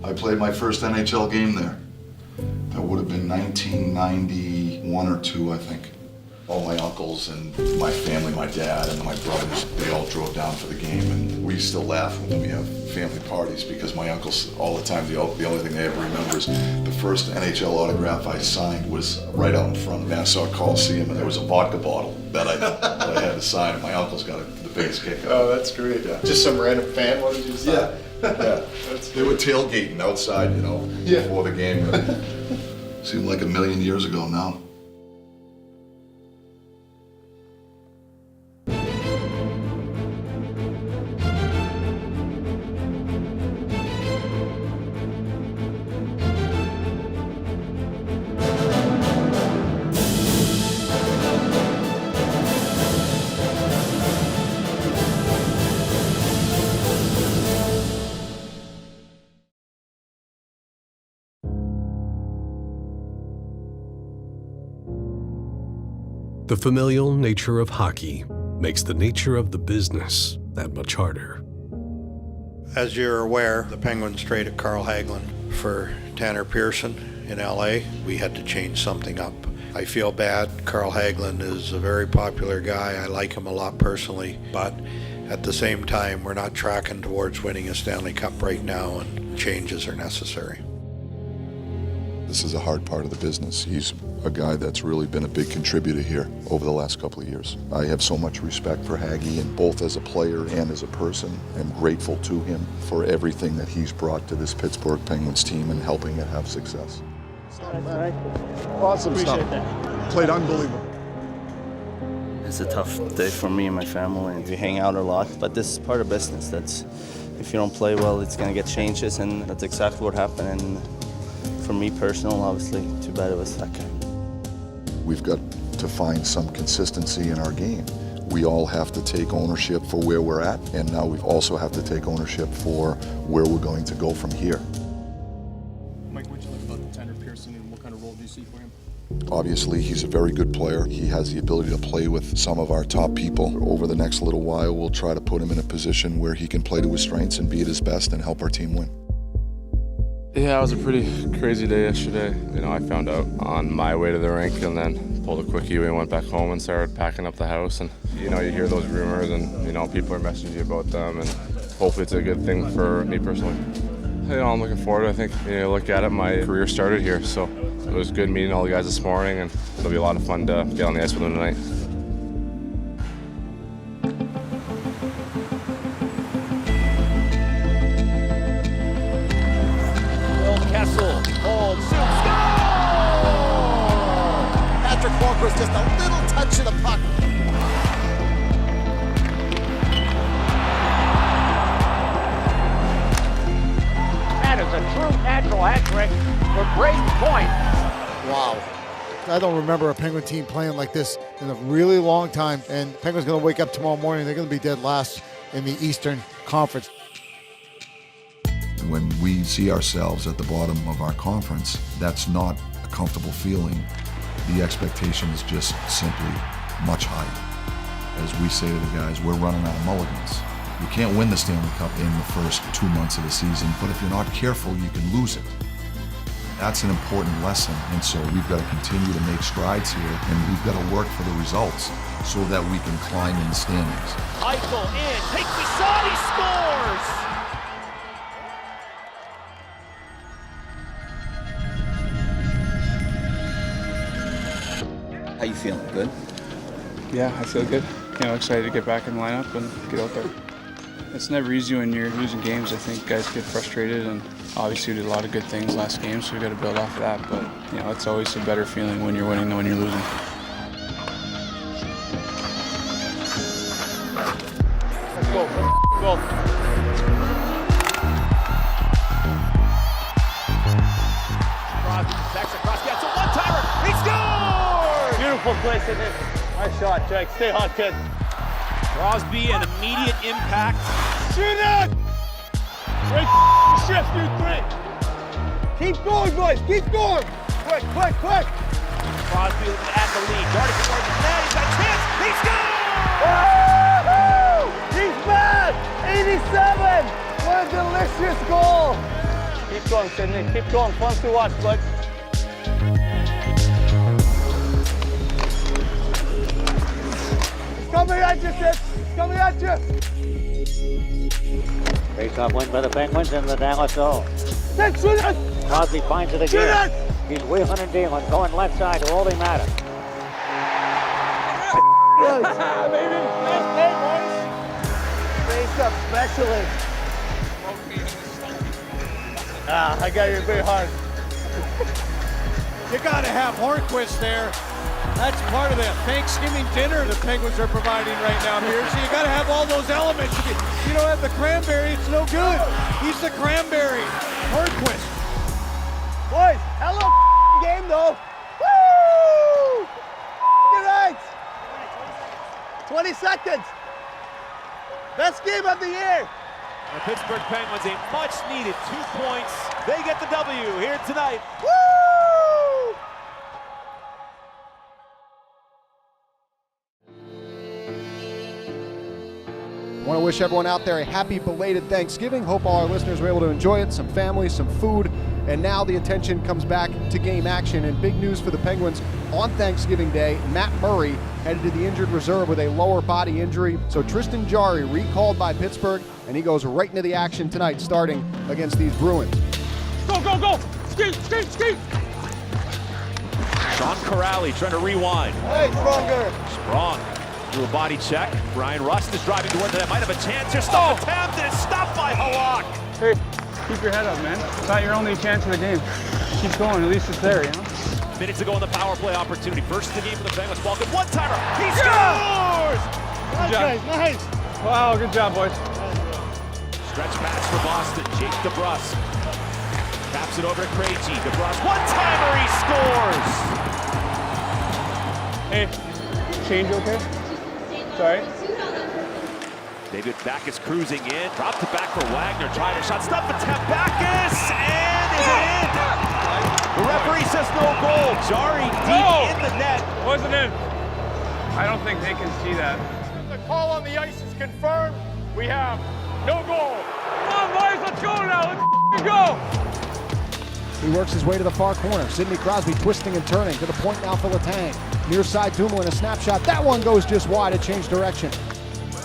I played my first NHL game there. That would have been 1991 or 2, I think. All my uncles and my family, my dad and my brothers, they all drove down for the game, and we still laugh when we have family parties because my uncles, all the time, the only thing they ever remember is the first NHL autograph I signed was right out in front of Nassau Coliseum, and there was a vodka bottle that I had to sign, and my uncles got the biggest kick out of it. Oh, that's great. Yeah. Just some random fan wanted you to sign? Yeah. They were tailgating outside, before the game. Seemed like a million years ago now. The familial nature of hockey makes the nature of the business that much harder. As you're aware, the Penguins traded Carl Hagelin for Tanner Pearson in LA. We had to change something up. I feel bad. Carl Hagelin is a very popular guy. I like him a lot personally, but at the same time, we're not tracking towards winning a Stanley Cup right now, and changes are necessary. This is a hard part of the business. He's a guy that's really been a big contributor here over the last couple of years. I have so much respect for Haggy, and both as a player and as a person, I'm grateful to him for everything that he's brought to this Pittsburgh Penguins team and helping it have success. Awesome stuff. Played unbelievable. It's a tough day for me and my family. We hang out a lot, but this is part of business. If you don't play well, it's going to get changes, and that's exactly what happened. And for me personal, obviously, too bad it was that guy. We've got to find some consistency in our game. We all have to take ownership for where we're at, and now we also have to take ownership for where we're going to go from here. Mike, what do you like about Tanner Pearson, and what kind of role do you see for him? Obviously, he's a very good player. He has the ability to play with some of our top people. Over the next little while, we'll try to put him in a position where he can play to his strengths and be at his best and help our team win. Yeah, it was a pretty crazy day yesterday. I found out on my way to the rink and then pulled a quickie. We went back home and started packing up the house. And, you hear those rumors and, people are messaging you about them. And hopefully it's a good thing for me personally. I'm looking forward. I think, look at it, my career started here. So it was good meeting all the guys this morning, and it'll be a lot of fun to get on the ice with them tonight. Was just a little touch of the puck. That is a true natural hat trick for Brayden Point. Wow. I don't remember a Penguin team playing like this in a really long time, and Penguins going to wake up tomorrow morning, they're going to be dead last in the Eastern Conference. When we see ourselves at the bottom of our conference, that's not a comfortable feeling. The expectation is just simply much higher. As we say to the guys, we're running out of mulligans. You can't win the Stanley Cup in the first 2 months of the season, but if you're not careful, you can lose it. That's an important lesson, and so we've got to continue to make strides here, and we've got to work for the results so that we can climb in the standings. Eichel in, takes the shot, he scores! How you feeling? Good? Yeah, I feel good. Excited to get back in the lineup and get out there. It's never easy when you're losing games. I think guys get frustrated, and obviously we did a lot of good things last game, so we got to build off of that. But it's always a better feeling when you're winning than when you're losing. Let's go. Go. Crosby protects across. Gets a one-timer. He scores! Beautiful play, Sidney. Nice shot, Jake. Stay hot, kid. Crosby, an immediate impact. Shoot it! Great shift, you three. Keep going, boys. Keep going. Quick, quick, quick. Crosby at the lead. Darting towards the net. He's got a chance. He scores! He's back! 87! What a delicious goal! Keep going, Sydney. Keep going. Fun to watch, bud. It's coming at you, Sid. It's coming at you. Face-off win by the Penguins in the Dallas zone. Sid, shoot it. Crosby finds it again. He's wheeling and dealing, going left side to Oldie Matter. Baby, nice play, boys. Face-up specialist. I got you very hard. You got to have Hornquist there. That's part of the Thanksgiving dinner the Penguins are providing right now here. So you got to have all those elements. If you don't have the cranberry, it's no good. He's the cranberry. Hornquist. Boys, hello game though. Woo! Good night. 20 seconds. Best game of the year. The Pittsburgh Penguins, a much-needed 2 points. They get the W here tonight. Woo! I want to wish everyone out there a happy belated Thanksgiving. Hope all our listeners were able to enjoy it, some family, some food. And now the attention comes back to game action. And big news for the Penguins on Thanksgiving Day. Matt Murray headed to the injured reserve with a lower body injury. So Tristan Jarry recalled by Pittsburgh, and he goes right into the action tonight, starting against these Bruins. Go, go, go! Skate, skate, skate! Sean Corrali trying to rewind. Hey, stronger. Strong. Through a body check. Brian Rust is driving towards that. Might have a chance here. Stop attempt, and it's stopped by Halak. Hey, keep your head up, man. It's not your only chance of the game. Keep going, at least it's there, you know? Minutes ago in the power play opportunity. First in the game for the Penguins. Walker, one-timer. He scores! Good job. Nice. Wow, good job, boys. Stretch pass for Boston. Jake DeBrusk. Taps it over to Krejci. DeBrusk, one-timer, he scores! Hey, change okay? Sorry. David Backes cruising in. Dropped it back for Wagner. Trying to shot. Stuff attempt. Backes! And is it in? The referee says no goal. Jarry deep in the net. Wasn't in. I don't think they can see that. The call on the ice is confirmed. We have no goal. Come on, boys, let's go now. Let's go. He works his way to the far corner. Sidney Crosby twisting and turning to the point now for Letang. Near side Dumoulin, a snapshot. That one goes just wide. It changed direction.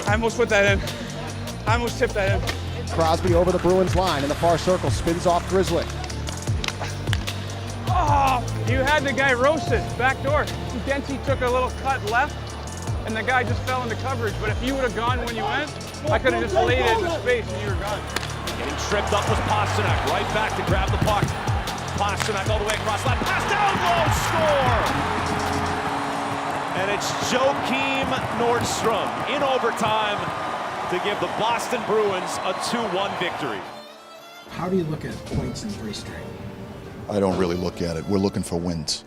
I almost put that in. I almost tipped that in. Crosby over the Bruins line in the far circle. Spins off Grizzly. Oh, you had the guy roasted back door. Dempsey took a little cut left, and the guy just fell into coverage. But if you would have gone when you went, I could have just laid it in the space and you were gone. Getting tripped up was Pasternak. Right back to grab the puck. Pasternak all the way across line. Pass down low, score! And it's Joakim Nordstrom in overtime to give the Boston Bruins a 2-1 victory. How do you look at points in 3 straight? I don't really look at it. We're looking for wins.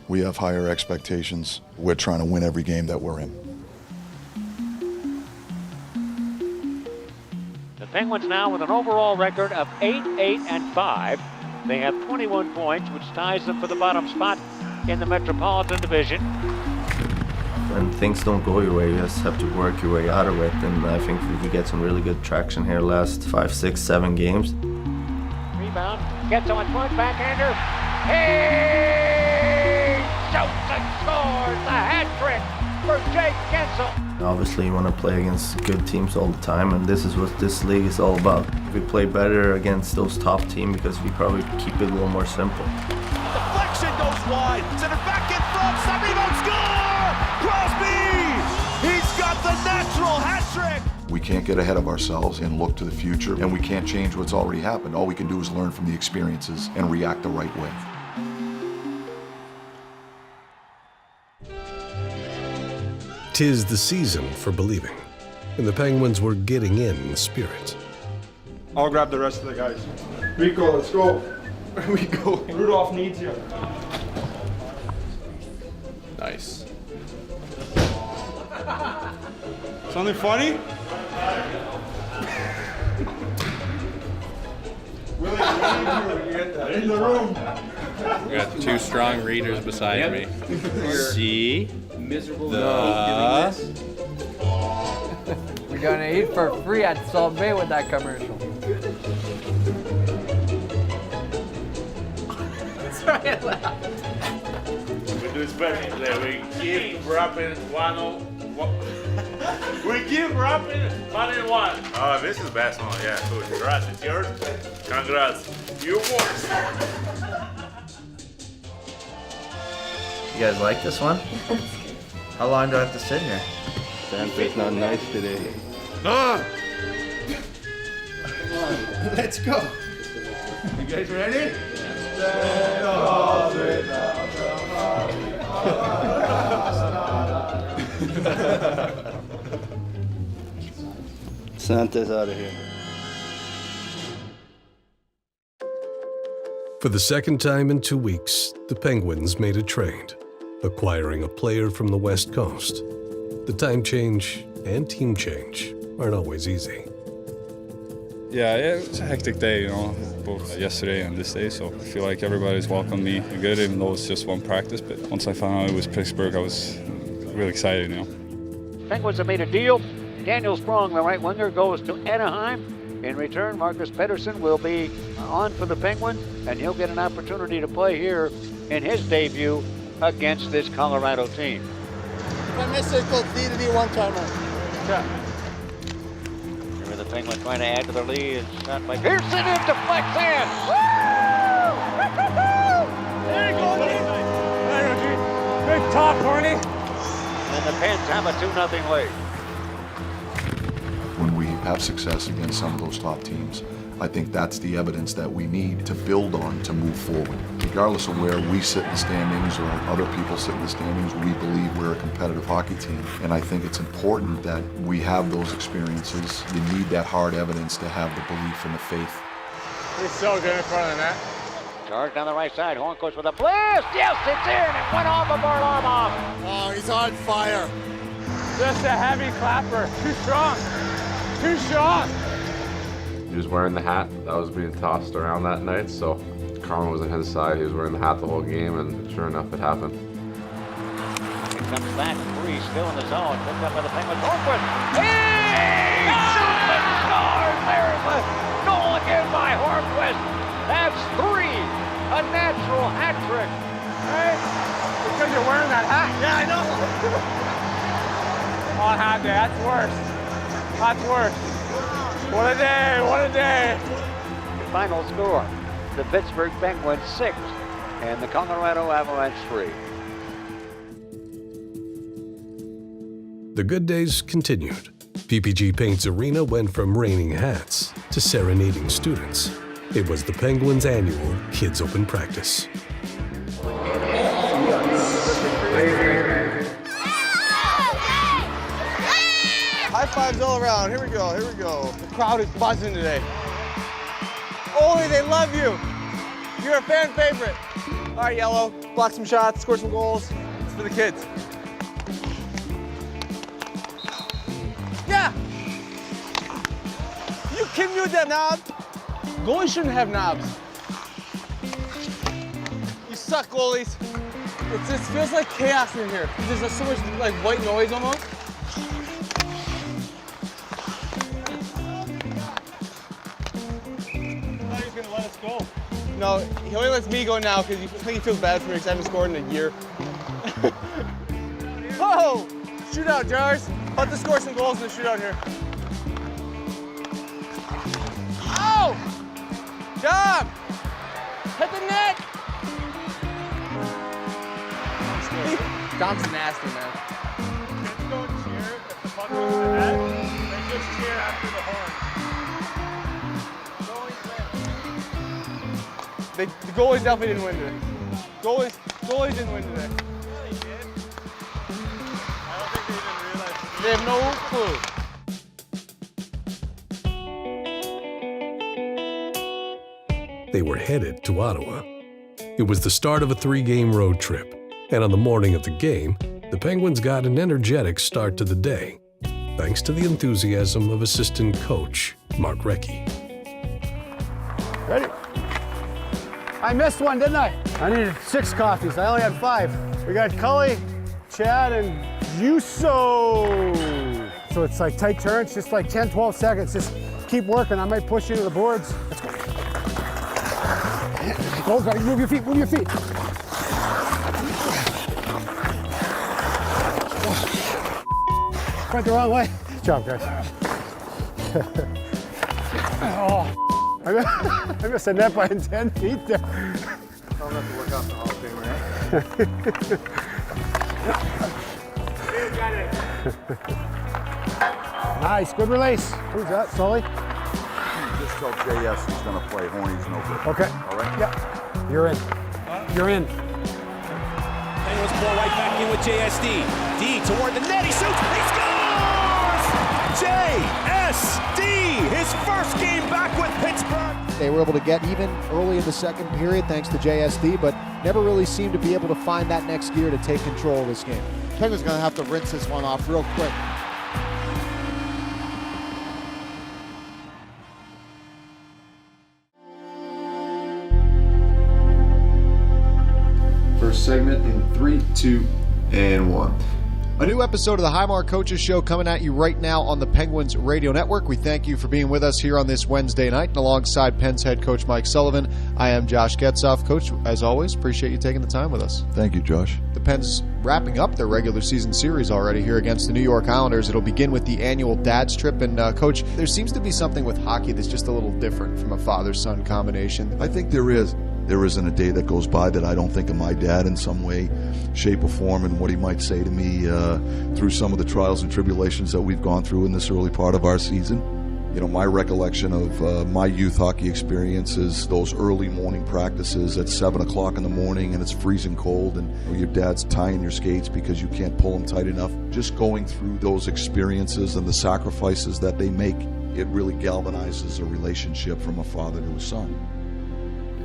We have higher expectations. We're trying to win every game that we're in. The Penguins now with an overall record of 8-8-5. They have 21 points, which ties them for the bottom spot in the Metropolitan Division. When things don't go your way, you just have to work your way out of it. And I think we get some really good traction here last 5, 6, 7 games. Rebound, gets on point, backhander. Hey! Shoots and scores! A hat trick for Jake Gensel. Obviously, you want to play against good teams all the time, and this is what this league is all about. We play better against those top teams because we probably keep it a little more simple. Deflection goes wide. Center back in front. Stop rebound, score! Crosby! He's got the natural hat trick. We can't get ahead of ourselves and look to the future, and we can't change what's already happened. All we can do is learn from the experiences and react the right way. Tis the season for believing, and the Penguins were getting in the spirit. I'll grab the rest of the guys. Rico, let's go. We go. Rudolph needs you. Nice. Something funny? Willie, in the room. We got 2 strong readers beside me. See? Miserable. We're gonna eat for free at Salt Bay with that commercial. We do special today. We keep rapping we keep rapping 1-1. Oh, this is best one. Yeah, cool. Congrats. It's yours. Congrats. You won. You guys like this one? How long do I have to sit here? Santa's not nice today. No! Let's go. You guys ready? Santa's out of here. For the second time in 2 weeks, the Penguins made a trade, acquiring a player from the West Coast. The time change and team change aren't always easy. Yeah, it was a hectic day, you know, both yesterday and this day, so I feel like everybody's welcomed me good, even though it's just one practice. But once I found out it was Pittsburgh, I was really excited, you know. Penguins have made a deal. Daniel Sprong, the right winger, goes to Anaheim. In return, Marcus Pettersson will be on for the Penguins, and he'll get an opportunity to play here in his debut against this Colorado team. My message called D to D one-timer. Yeah. Here the Penguins trying to add to their lead. Shot by Pearson and deflects in. Woo! There you go, Big top, Horny. And the Pens have a 2-0 lead. When we have success against some of those top teams, I think that's the evidence that we need to build on to move forward. Regardless of where we sit in the standings or other people sit in the standings, we believe we're a competitive hockey team. And I think it's important that we have those experiences. You need that hard evidence to have the belief and the faith. He's so good in front of the net. Charge down the right side. Hornquist with a blast. Yes, it's in. It went off of Varlamov. Oh, he's on fire. Just a heavy clapper. Too strong. Too strong. He was wearing the hat that was being tossed around that night, so karma was on his side. He was wearing the hat the whole game, and sure enough, it happened. He comes back, three still in the zone. Picked up by the Penguins. Hornquist. Hey! Shoots and scores. There's a goal again by Hornquist. That's 3. A natural hat trick. Hey, because you're wearing that hat. Yeah, I know. On hat day, that's worse. That's worse. What a day, what a day. The final score, the Pittsburgh Penguins 6 and the Colorado Avalanche 3. The good days continued. PPG Paint's arena went from raining hats to serenading students. It was the Penguins' annual Kids Open Practice. High fives all around. Here we go, here we go. The crowd is buzzing today. Ole, they love you. You're a fan favorite. All right, Yellow, block some shots, score some goals. It's for the kids. Yeah! You kidding me with that knob? Goalies shouldn't have knobs. You suck, goalies. It just feels like chaos in here. There's just so much like white noise almost. No, he only lets me go now because I think he feels bad for me because I haven't scored in a year. Whoa! Shootout, Jars. About to score some goals in the shootout here. Oh! Job! Hit the net! Dom's nasty, man. Kids don't cheer if the puck goes to the net. They just cheer after the horn. The goalies definitely didn't win today. Goalies didn't win today. They did. I don't think they even realized. They have no clue. They were headed to Ottawa. It was the start of a 3-game road trip, and on the morning of the game, the Penguins got an energetic start to the day, thanks to the enthusiasm of assistant coach Mark Recchi. Ready? I missed one, didn't I? I needed 6 coffees. I only had 5. We got Cully, Chad, and Juso. So it's like tight turns, just like 10, 12 seconds. Just keep working. I might push you to the boards. Let's go. Go, buddy. Move your feet. Move your feet. Went the wrong way. Good job, guys. Oh, I missed a net by 10 feet there. I'll have to work out the Hall of Fame, right? Nice, good release. Who's that, Sully? Just tell JS he's going to play. Horny's no good. Okay. All right? Yep. You're in. You're in. Penguins pull right back in with JSD. D toward the net. He shoots. He scores! JSD, his first game back with Pittsburgh. They were able to get even early in the second period thanks to JSD, but never really seemed to be able to find that next gear to take control of this game. Penguins going to have to rinse this one off real quick. First segment in 3, 2, and 1. A new episode of the Highmark Coaches Show coming at you right now on the Penguins Radio Network. We thank you for being with us here on this Wednesday night. And alongside Penn's head coach Mike Sullivan, I am Josh Getzoff. Coach, as always, appreciate you taking the time with us. Thank you, Josh. The Pens wrapping up their regular season series already here against the New York Islanders. It'll begin with the annual Dad's Trip. And, Coach, there seems to be something with hockey that's just a little different from a father-son combination. I think there is. There isn't a day that goes by that I don't think of my dad in some way, shape, or form, and what he might say to me through some of the trials and tribulations that we've gone through in this early part of our season. You know, my recollection of my youth hockey experience is those early morning practices at 7 o'clock in the morning, and it's freezing cold, and your dad's tying your skates because you can't pull them tight enough. Just going through those experiences and the sacrifices that they make, it really galvanizes a relationship from a father to a son.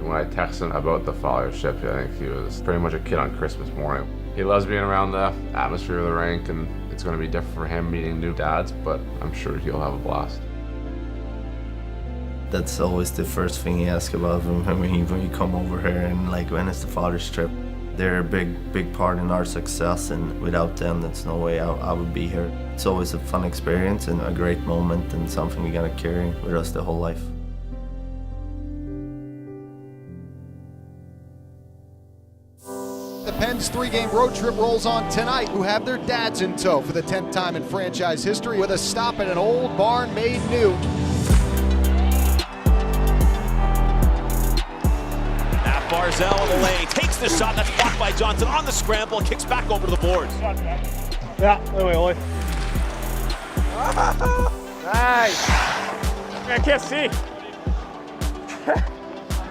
When I texted him about the fathership, I think he was pretty much a kid on Christmas morning. He loves being around the atmosphere of the rink, and it's going to be different for him meeting new dads, but I'm sure he'll have a blast. That's always the first thing he asks about when you come over here, and like when it's the father's trip. They're a big part in our success, and without them, there's no way I would be here. It's always a fun experience and a great moment, and something we gotta carry with us the whole life. The Pens' 3-game road trip rolls on tonight, who have their dads in tow for the 10th time in franchise history with a stop at an old barn made new. At Barzell in the lane, takes the shot, that's blocked by Johnson on the scramble, kicks back over to the boards. Yeah, wait, Ole. Nice. I can't see. I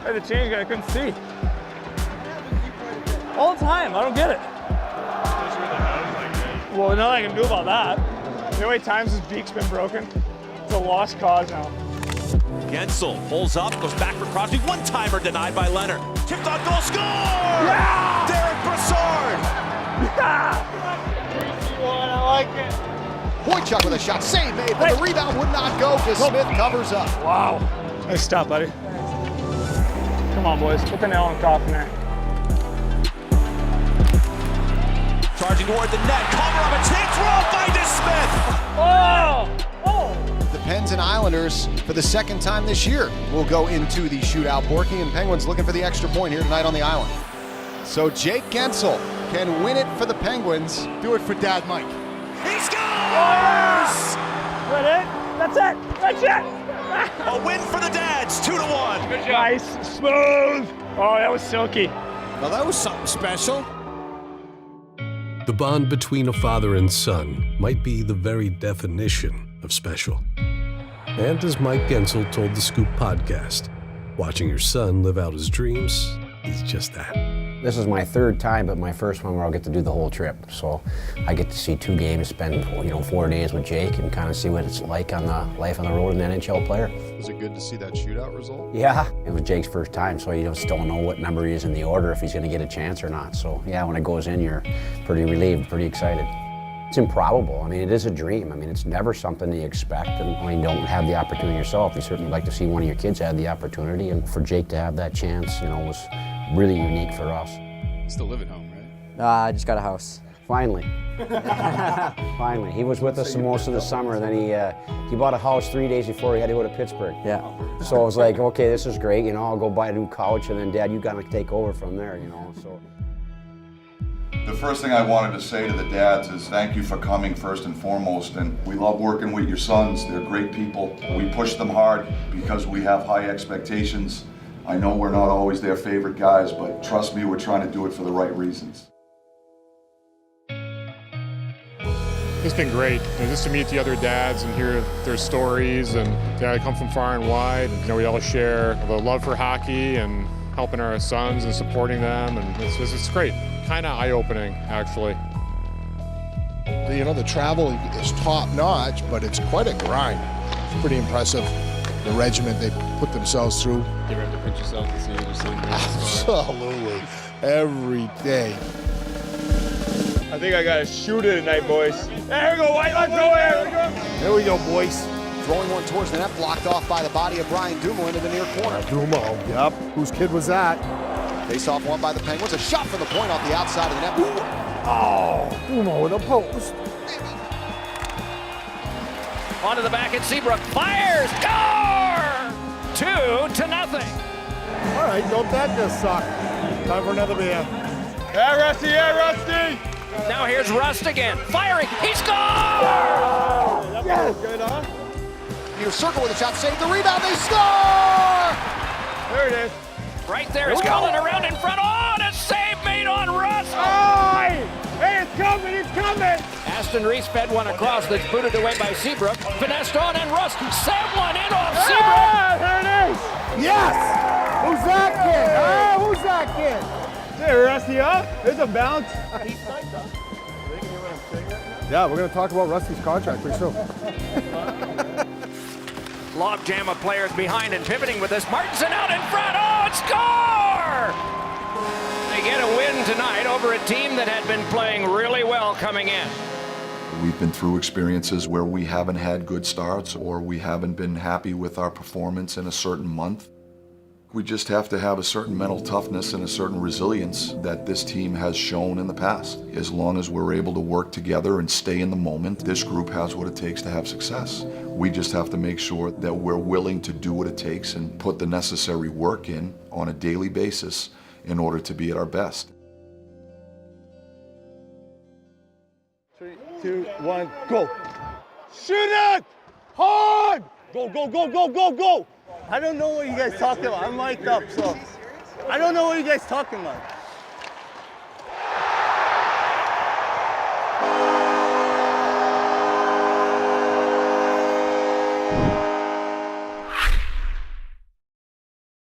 had to change it, I couldn't see. All the time, I don't get it. Well, nothing I can do about that. The way times his beak's been broken, it's a lost cause now. Gensel pulls up, goes back for Crosby, one-timer denied by Leonard. Tipped on goal, score! Yeah! Derek Brassard! Yeah! I like it. Boychuk with a shot, save made, but the rebound would not go because Smith covers up. Wow. Nice stop, buddy. Come on, boys, put the nail in the coffin there. Charging toward the net, cover up a chance, rolled by DeSmith! Oh! Oh! The Pens and Islanders, for the second time this year, will go into the shootout. Borky and Penguins looking for the extra point here tonight on the island. So Jake Gensel can win it for the Penguins. Do it for Dad Mike. He scores! That's it! That's it! A win for the Dads, 2-1. Good job. Nice, smooth. Oh, that was silky. Well, that was something special. The bond between a father and son might be the very definition of special. And as Mike Gensel told the Scoop podcast, watching your son live out his dreams is just that. This is my third time, but my first one where I'll get to do the whole trip. So I get to see 2 games, spend 4 days with Jake, and kind of see what it's like on the life on the road as an NHL player. Was it good to see that shootout result? Yeah, it was Jake's first time, so you just don't know what number he is in the order, if he's going to get a chance or not. So yeah, when it goes in, you're pretty relieved, pretty excited. It's improbable. I mean, it is a dream. I mean, it's never something you expect, and when you don't have the opportunity yourself, you certainly like to see one of your kids have the opportunity, and for Jake to have that chance, was really unique for us. Still live at home, right? I just got a house. Finally. Finally. He was with us most of the summer. Then he bought a house 3 days before he had to go to Pittsburgh. Yeah. So I was like, okay, this is great. You know, I'll go buy a new couch, and then Dad, you gotta take over from there. You know, so. The first thing I wanted to say to the dads is thank you for coming first and foremost, and we love working with your sons. They're great people. We push them hard because we have high expectations. I know we're not always their favorite guys, but trust me, we're trying to do it for the right reasons. It's been great, just to meet the other dads and hear their stories, and they come from far and wide. We all share the love for hockey and helping our sons and supporting them, and it's great. Kind of eye-opening, actually. The travel is top-notch, but it's quite a grind. It's pretty impressive, the regiment they put themselves through. You ever have to pinch yourself to see you're sitting there? Absolutely, every day. I think I got to shoot it tonight, boys. There we go, White. Let's go there. There we go, boys. Throwing one towards the net, blocked off by the body of Brian Dumo into the near corner. Dumo, yep. Whose kid was that? Face off one by the Penguins. A shot from the point off the outside of the net. Ooh. Oh, Dumo with a post. Onto the back at Seabrook. Fires! Score! 2-0. All right, don't that just suck. Time for another beer. Yeah, Rusty. Yeah, Rusty. Now here's Rust again. Firing. He scores! Yes. Good, huh? Near circle with a shot. Save the rebound. They score! There it is. Right there is Cullen around in front. Oh, and a save made on Rust. Oh, hey, it's coming. It's coming. Aston Reese fed one across that's booted away by Seabrook. Finessed on and Rust sent one in off Seabrook. Ah, there it is. Yes! Who's that kid? Ah, who's that kid? There, Rusty, huh? There's a bounce. Yeah, we're going to talk about Rusty's contract pretty soon. Lob jam of players behind and pivoting with this. Martinson out in front. Oh, and score! They get a win tonight over a team that had been playing really well coming in. We've been through experiences where we haven't had good starts or we haven't been happy with our performance in a certain month. We just have to have a certain mental toughness and a certain resilience that this team has shown in the past. As long as we're able to work together and stay in the moment, this group has what it takes to have success. We just have to make sure that we're willing to do what it takes and put the necessary work in on a daily basis in order to be at our best. 3, 2, 1, go. Shoot it! Hard! Go, go, go, go, go, go! I don't know what you guys talking about. I'm mic'd up, so I don't know what you guys talking about.